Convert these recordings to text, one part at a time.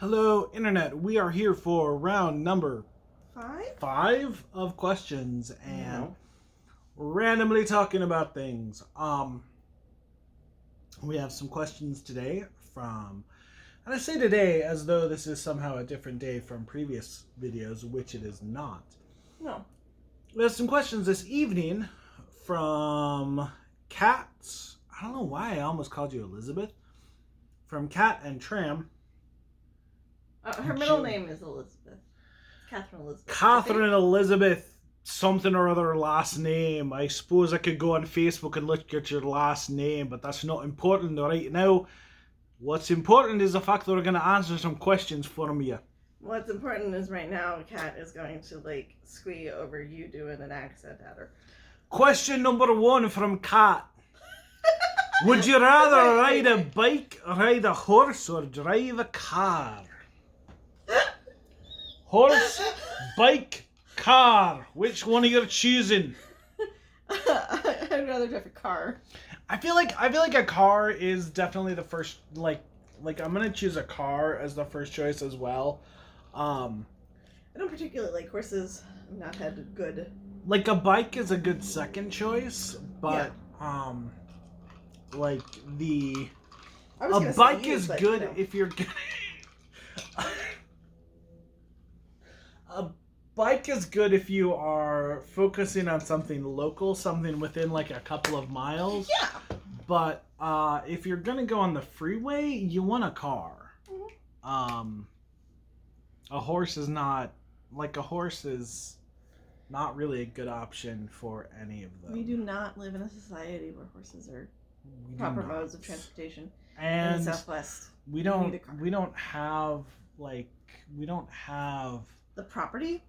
Hello, Internet. We are here for round number Five of questions and randomly talking about things. We have some questions today from, and I say today as though this is somehow a different day from previous videos, which it is not. No. We have some questions this evening from Kat. I don't know why I almost called you Elizabeth. From Kat and Tram. Her middle name is Elizabeth. Catherine Elizabeth. Catherine Elizabeth something or other last name. I suppose I could go on Facebook and look at your last name, but that's not important right now. What's important is the fact that we're going to answer some questions from you. What's important is right now Kat is going to squee over you doing an accent at her. Question number 1 from Kat. Would you rather ride a bike, ride a horse, or drive a car? Horse, bike, car. Which one are you choosing? I'd rather drive a car. I feel like a car is definitely the first. Like I'm gonna choose a car as the first choice as well. I don't particularly like horses. I've not had good. Like a bike is a good second choice, but yeah. A bike is good if you're. A bike is good if you are focusing on something local, something within like a couple of miles. Yeah. But if you're gonna go on the freeway, you want a car. Mm-hmm. A horse is not really a good option for any of them. We do not live in a society where horses are proper modes of transportation. And in the Southwest, we don't have the property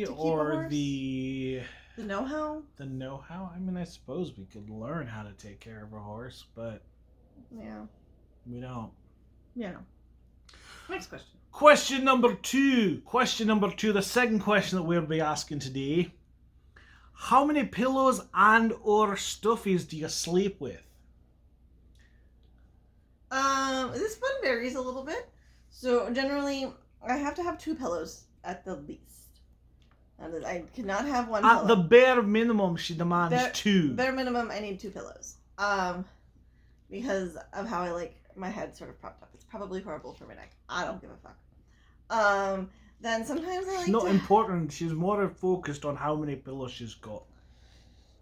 or the know-how. The know-how? I mean, I suppose we could learn how to take care of a horse, but yeah, we don't. Yeah. Next question. Question number 2. The second question that we'll be asking today. How many pillows and or stuffies do you sleep with? This one varies a little bit. So generally, I have to have 2 pillows at the least. And I cannot have one pillow. At the bare minimum, she demands 2. Bare minimum, I need 2 pillows. Because of how I like my head sort of propped up. It's probably horrible for my neck. I don't give a fuck. Then sometimes I like. It's not important. She's more focused on how many pillows she's got.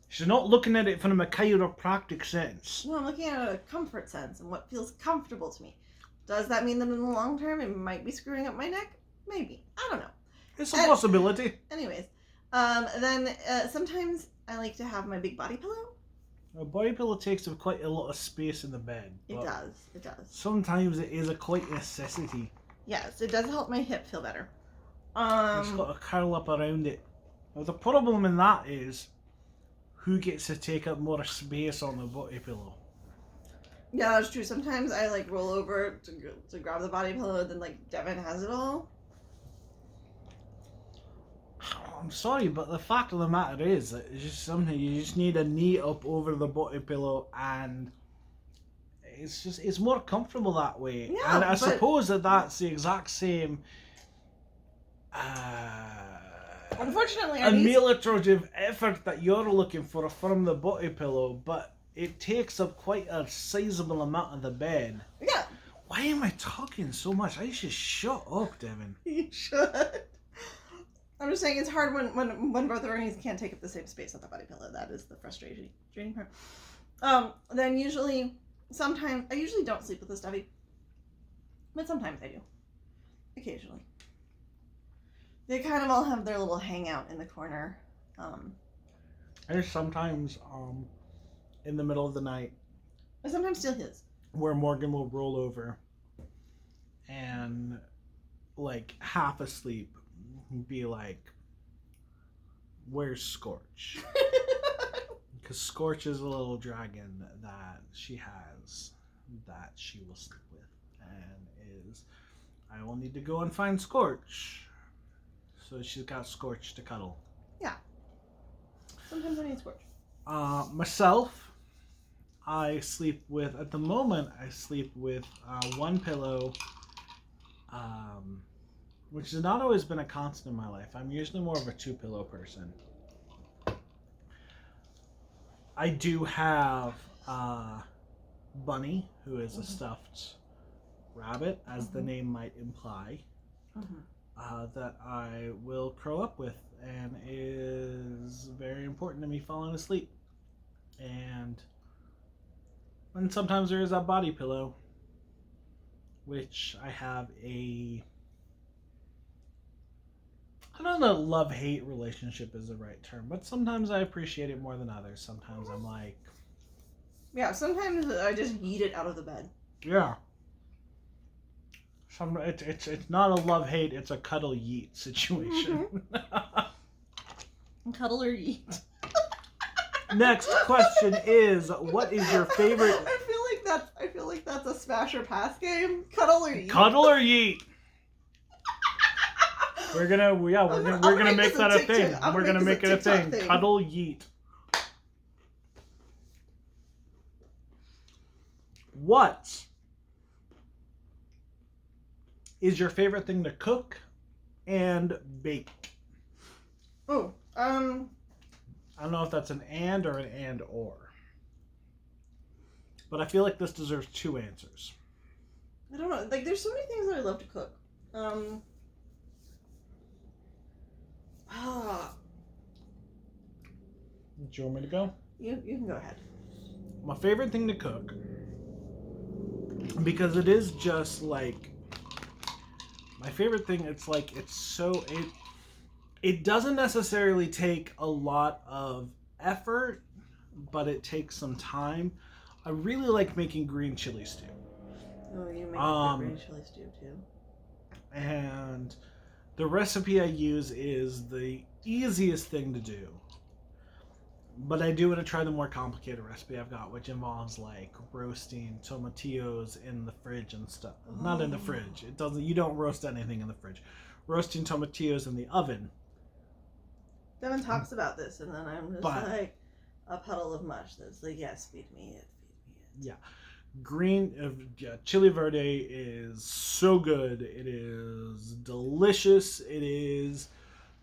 She's not looking at it from a chiropractic sense. No, I'm looking at it in a comfort sense and what feels comfortable to me. Does that mean that in the long term it might be screwing up my neck? Maybe. I don't know. It's a possibility. Anyways, then sometimes I like to have my big body pillow. A body pillow takes up quite a lot of space in the bed. It does. Sometimes it is a quite necessity. Yes, it does help my hip feel better. It's got to curl up around it. Now the problem in that is, who gets to take up more space on the body pillow? Yeah, that's true. Sometimes I roll over to grab the body pillow, then Devin has it all. I'm sorry, but the fact of the matter is that it's just something you just need a knee up over the body pillow, and it's more comfortable that way. Yeah, and I suppose that's the exact same. Unfortunately, ameliorative effort that you're looking for from the body pillow, but it takes up quite a sizable amount of the bed. Yeah. Why am I talking so much? I should shut up, Devin. You should. I'm just saying it's hard when both of our knees can't take up the same space on the body pillow. That is the frustrating part. Then sometimes I usually don't sleep with a stuffy, but sometimes I do. Occasionally. They kind of all have their little hangout in the corner. There's sometimes in the middle of the night. I sometimes steal his. Where Morgan will roll over and half asleep be like, where's Scorch? Because Scorch is a little dragon that she has that she will sleep with, and I will need to go and find Scorch. So she's got Scorch to cuddle. Yeah. Sometimes I need Scorch. Myself, at the moment I sleep with one pillow which has not always been a constant in my life. I'm usually more of a two pillow person. I do have Bunny, who is a stuffed rabbit, as the name might imply, that I will curl up with and is very important to me falling asleep. And sometimes there is that body pillow, which I have I don't know, love-hate relationship is the right term, but sometimes I appreciate it more than others. Sometimes I'm like... Yeah, sometimes I just yeet it out of the bed. Yeah. It's not a love-hate, it's a cuddle-yeet situation. Cuddle or yeet. Next question is, what is your favorite... I feel like that's a smash or pass game. Cuddle or yeet. Cuddle or yeet? We're gonna make that a thing. We're gonna make it a thing. Cuddle yeet. What is your favorite thing to cook and bake? Oh, I don't know if that's an and or an and or. But I feel like this deserves two answers. I don't know. Like, there's so many things that I love to cook. Do you want me to go? You can go ahead. My favorite thing to cook, because it is just like my favorite thing. It doesn't necessarily take a lot of effort, but it takes some time. I really like making green chili stew. Oh, you make good green chili stew too. And the recipe I use is the easiest thing to do. But I do want to try the more complicated recipe I've got, which involves like roasting tomatillos in the fridge and stuff. Oh. Not in the fridge. You don't roast anything in the fridge. Roasting tomatillos in the oven. Devin talks about this, and then I'm just like a puddle of mush that's like, yes, feed me it. Yeah. Chili verde is so good. It is delicious. It is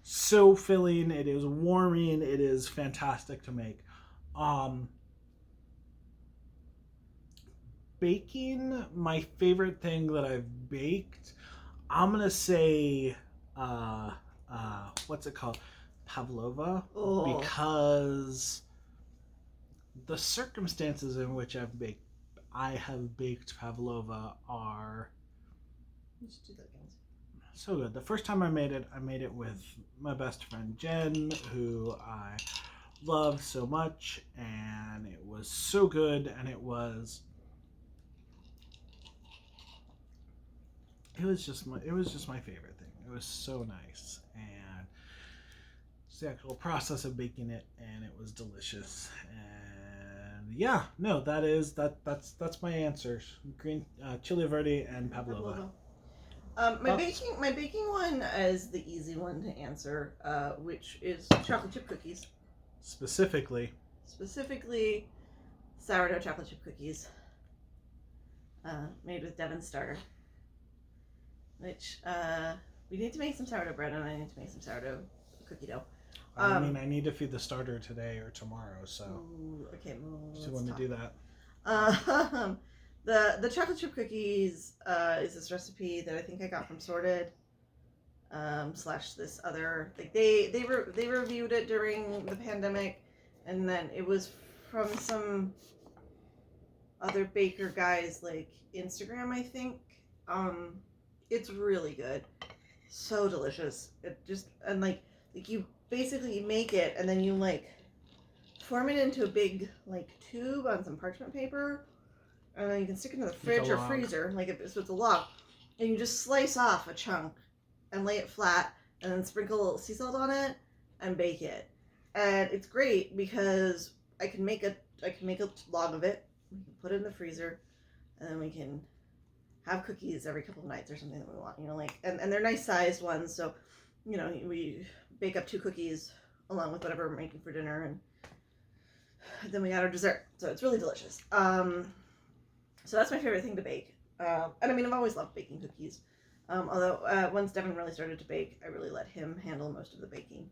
so filling. It is warming. It is fantastic to make. Baking, my favorite thing that I've baked, I'm gonna say, what's it called? Pavlova. Oh. Because the circumstances in which I have baked pavlova are so good. The first time I made it with my best friend Jen, who I love so much, and it was so good, and it was just my favorite thing. It was so nice, and it's the actual process of baking it, and it was delicious. And yeah, no, that's my answers. Green chili verde and pavlova. My baking one is the easy one to answer, which is chocolate chip cookies. Specifically sourdough chocolate chip cookies, made with Devon's starter. Which we need to make some sourdough bread, and I need to make some sourdough cookie dough. I mean, I need to feed the starter today or tomorrow, so. Ooh, okay, well, so when to do that. The chocolate chip cookies is this recipe that I think I got from Sorted, / this other, like they reviewed it during the pandemic, and then it was from some other baker guys, like Instagram, I think. It's really good, so delicious. It just, and like you basically make it, and then you like form it into a big like tube on some parchment paper, and then you can stick it in the fridge or freezer, so it's a log, and you just slice off a chunk and lay it flat, and then sprinkle sea salt on it and bake it. And it's great because I can make a log of it, we can put it in the freezer, and then we can have cookies every couple of nights or something that we want, like, and they're nice sized ones, so, we bake up 2 cookies along with whatever we're making for dinner, and then we got our dessert, so it's really delicious. So that's my favorite thing to bake, and I mean, I've always loved baking cookies. Although once Devin really started to bake, I really let him handle most of the baking.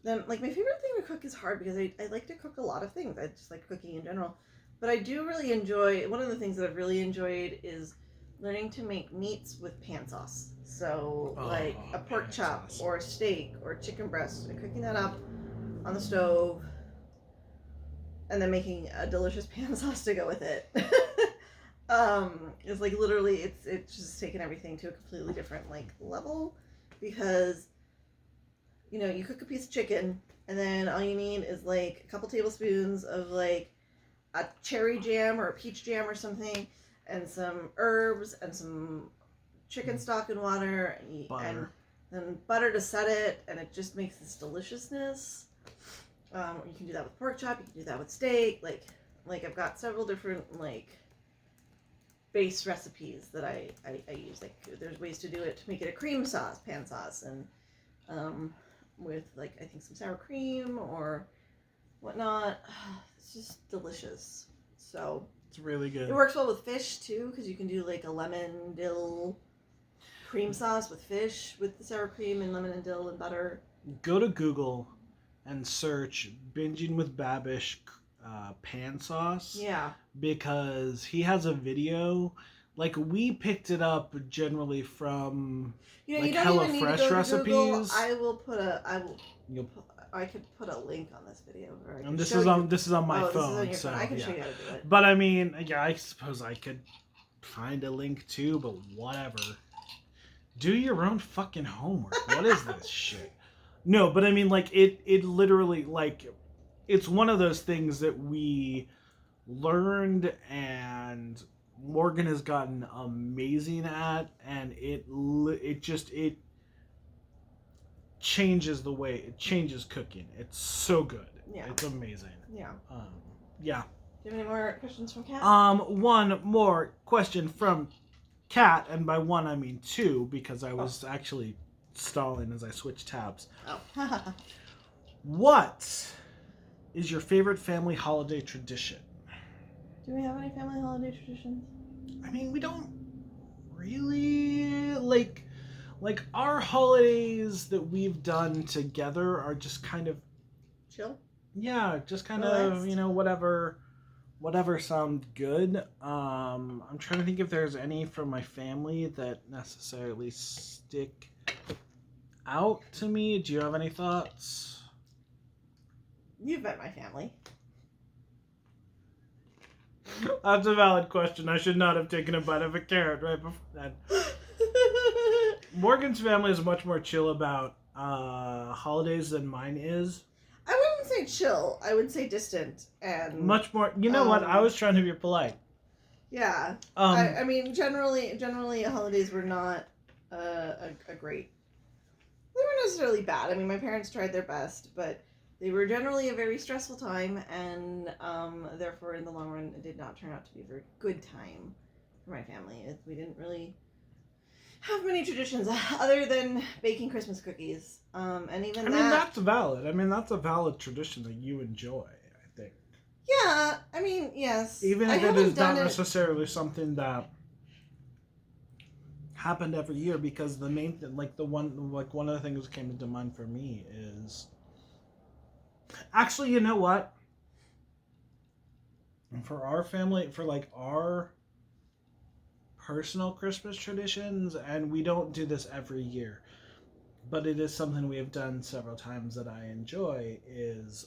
Then, like, my favorite thing to cook is hard because I like to cook a lot of things. I just like cooking in general. But I do really enjoy, one of the things that I've really enjoyed is learning to make meats with pan sauce. So, like a pork chop or a steak or chicken breast, and cooking that up on the stove and then making a delicious pan sauce to go with it. It's like literally, it's just taken everything to a completely different, like, level because, you know, you cook a piece of chicken and then all you need is, like, a couple tablespoons of, like, a cherry jam or a peach jam or something, and some herbs and some chicken stock and water, and then butter to set it, and it just makes this deliciousness. You can do that with pork chop. You can do that with steak. Like I've got several different, like, base recipes that I use. Like, there's ways to do it to make it a cream sauce, pan sauce, and with, like, I think some sour cream or whatnot. It's just delicious. So it's really good. It works well with fish too, because you can do, like, a lemon dill cream sauce with fish with the sour cream and lemon and dill and butter. Go to Google and search "binging with Babish" pan sauce. Yeah. Because he has a video. Like, we picked it up generally from, you know, like, you don't even need to HelloFresh go to recipes. Google. I could put a link on this video. Or And this is on my phone. This is on your so phone. I can yeah. show you how to do it. But I mean, yeah, I suppose I could find a link too, but whatever. Do your own fucking homework. What is this shit? No, but I mean, like, it literally, like, it's one of those things that we learned and Morgan has gotten amazing at, and it changes the way, it changes cooking. It's so good. Yeah. It's amazing. Yeah. Yeah. Do you have any more questions from Kat? One more question from Kat, and by one I mean two, because I was actually stalling as I switched tabs. Oh. What is your favorite family holiday tradition? Do we have any family holiday traditions? I mean, we don't really like our holidays that we've done together are just kind of chill. Yeah, just kind of, you know, whatever sounds good. I'm trying to think if there's any from my family that necessarily stick out to me. Do you have any thoughts? You've met my family. That's a valid question. I should not have taken a bite of a carrot right before that. Morgan's family is much more chill about holidays than mine is. I wouldn't say chill. I would say distant and much more. You know what? I was trying to be polite. Yeah. I mean, generally, holidays were not a great. They weren't necessarily bad. I mean, my parents tried their best, but they were generally a very stressful time, and therefore, in the long run, it did not turn out to be a very good time for my family. We didn't really have many traditions other than baking Christmas cookies, and even I mean, that's valid. I mean, that's a valid tradition that you enjoy, I think. Yeah, I mean, yes. Even if it is not necessarily something that happened every year, because the main thing, one of the things that came into mind for me is, actually, you know what? For our family, for like our personal Christmas traditions, and we don't do this every year, but it is something we have done several times that I enjoy, is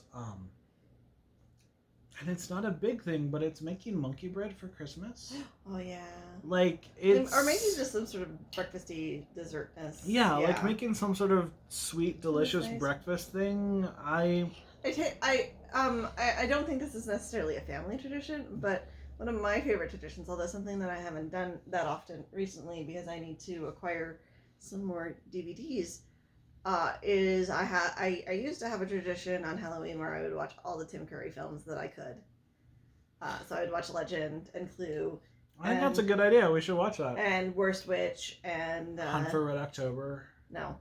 and it's not a big thing, but it's making monkey bread for Christmas. Oh yeah. Like, it's, or maybe just some sort of breakfasty dessertness. Yeah, like making some sort of sweet, delicious breakfast thing. I don't think this is necessarily a family tradition, but one of my favorite traditions, although something that I haven't done that often recently because I need to acquire some more DVDs, is I used to have a tradition on Halloween where I would watch all the Tim Curry films that I could. So I would watch Legend and Clue. I think that's a good idea. We should watch that. And Worst Witch and Hunt for Red October. No.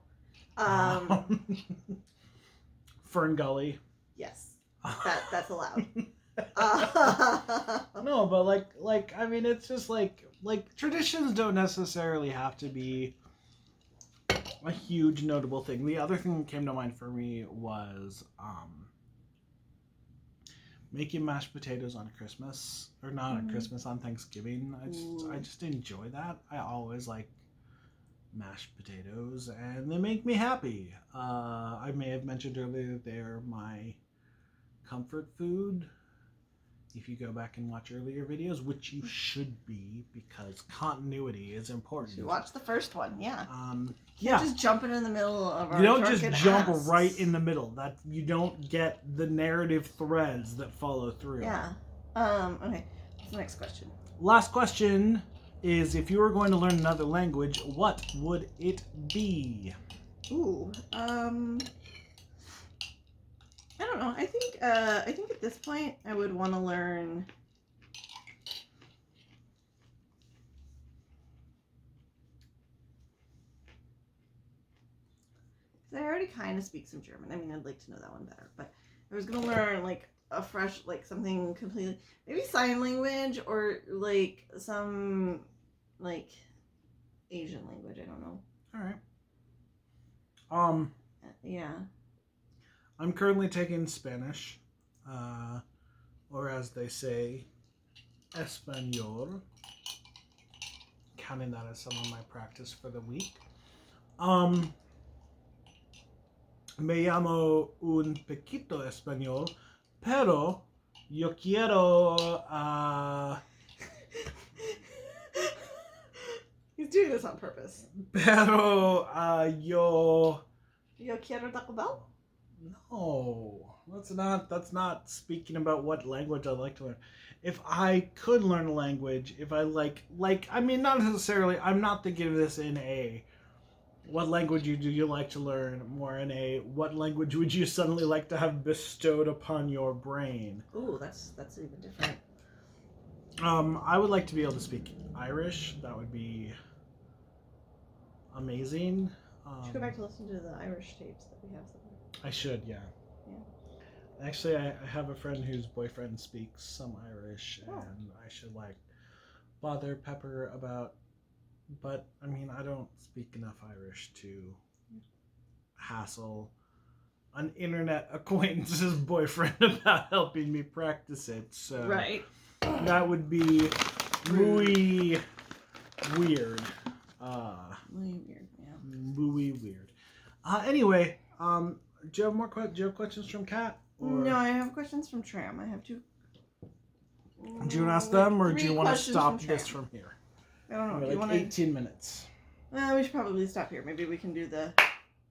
Fern Gully. Yes, that's allowed. No, but like I mean, it's just like, like, traditions don't necessarily have to be a huge notable thing. The other thing that came to mind for me was making mashed potatoes on Christmas, or not on Christmas, on Thanksgiving. I just enjoy that. I always like mashed potatoes, and they make me happy. I may have mentioned earlier that they're my comfort food. If you go back and watch earlier videos, which you should be, because continuity is important. You watch the first one, yeah. Yeah. Just jumping in the middle of our You don't just drunken jump asks. right in the middle. That you don't get the narrative threads that follow through. Yeah. Okay. What's the next question? Last question is, if you were going to learn another language, what would it be? Ooh. I don't know. I think at this point I would want to learn. I already kind of speak some German. I mean, I'd like to know that one better. But I was gonna learn like a fresh, like something completely, maybe sign language or like some like Asian language. I don't know. All right. Yeah. I'm currently taking Spanish, or as they say, Espanol. Counting that as some of my practice for the week. Me llamo un poquito español, pero yo quiero. He's doing this on purpose. Pero yo. Yo quiero Taco Bell? No, that's not speaking about what language I'd like to learn. If I could learn a language, if I I mean, not necessarily, I'm not thinking of this in a, what language do you like to learn, more in a, what language would you suddenly like to have bestowed upon your brain? Ooh, that's even different. I would like to be able to speak Irish. That would be amazing. You should go back to listen to the Irish tapes that we have somewhere. I should, yeah. Actually, I have a friend whose boyfriend speaks some Irish, and I should bother Pepper about. But I mean, I don't speak enough Irish to hassle an internet acquaintance's boyfriend about helping me practice it. So right, that would be muy weird. Muy weird, yeah. Muy weird. Anyway, do you have more questions from Kat? Or... No, I have questions from Tram. I have two. Do you want to ask them, or do you want to stop this from here? I don't know. We're Do you want 18 minutes. We should probably stop here. Maybe we can do the...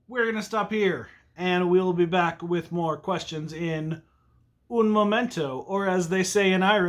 We're going to stop here, and we'll be back with more questions in un momento, or as they say in Irish,